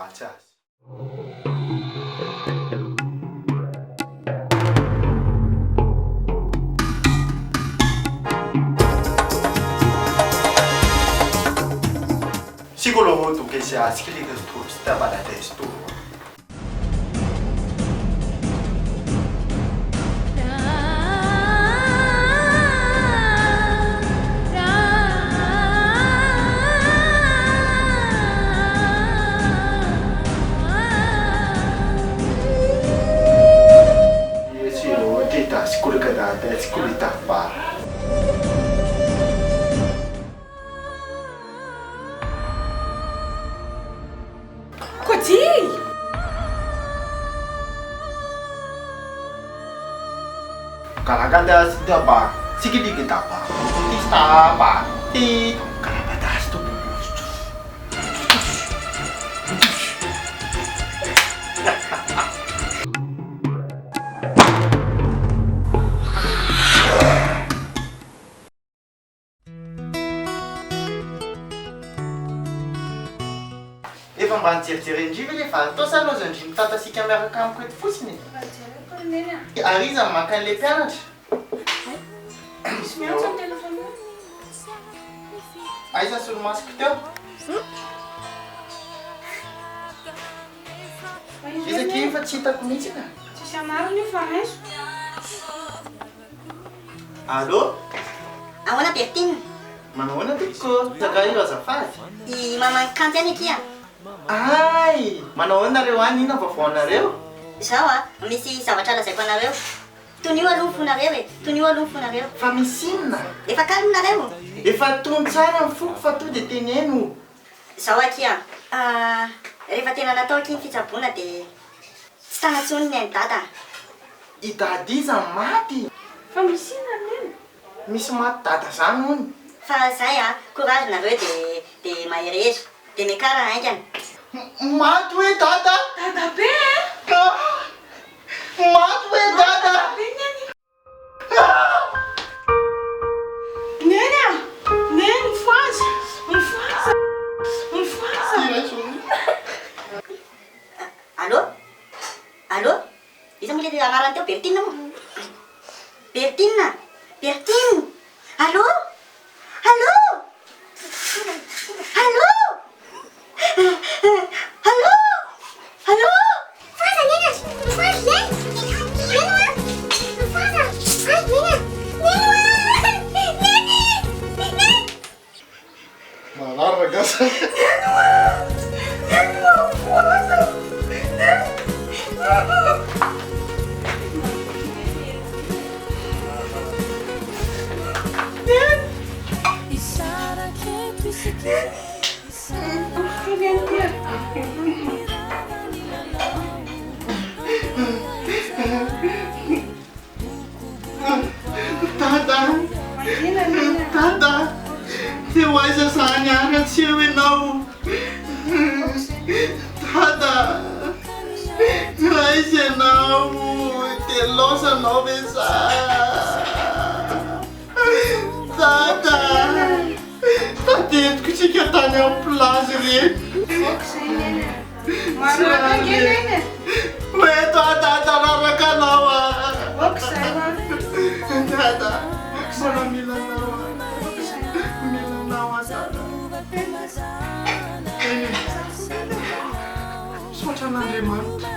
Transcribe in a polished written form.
ratsy azy. Sicuro tu che sia scritto tu stava da testo. Sicuro che da te, sicurezza pa. Così? Kalau ganda sudah pa, sikit kita pa. Tista pa, ti. Kalau pedas tu. Efa mba nijerijerendriva le fa atao sa aloha zany ndry mitantasika miaraka amiko eto fotsiny. Ary izy amin'ny maka an'ilay mpianatra. Misy miantso amin'ny telefônina. Aiza ny solomasoko teo? Izy ake fa tsy hitako mihitsy ka. Tsisy anarany io fa raiso. Allô? Ahoana Bertine? Manahoana toko saka io azafady? I maman'ny kanty any akia. Ay! Manahoana nareo any ina vaovao anareo? Izao misy zavatra lazaiko anareo. Tonio aloha ny fonareo e. Tonio aloha ny fonareo. Fa misy inona? Efa kalmy nareo. Efa tony tsara ny foko fa to dia teneno. Izao akia. Rehefa tena natao akia ny fitsaboana dia tsy tanatsony ny any dada. I dady izy ny maty. Fa misy inona neny? Misy maty dada zany hony. Fa zay courage nareo dia maherery. Dia mekara haingana. Maty hoe dada! Dada be e? Maty hoe dada! Be neny? Neny a! Neny mifoaza! Mifoaza! Mifoaza! Allô? Allô? Iza moa ilay anarany teo Bertine moa? Bertine? Bertine? Allô? Allô? Allô? Allô? Allô? Mifoaza Nena! Mifoaza zay! Neno a! Mifoaza! Ay Nena! Neno a! Neny! Neny! Malaro ragazza. Tata, teu aiza zany aratsy eo ianao. Tata, aiza ianao? Dia losanao ve za? Tata, tadidiko tsika tany amin'ny plazy reto. Voky zay neny a. Maraka ke neny e? Hoe tata raraka anao a. Voky zay va. Tata, mbola milanao a. Milanao a tata. Misaotra an'Andriamanitra.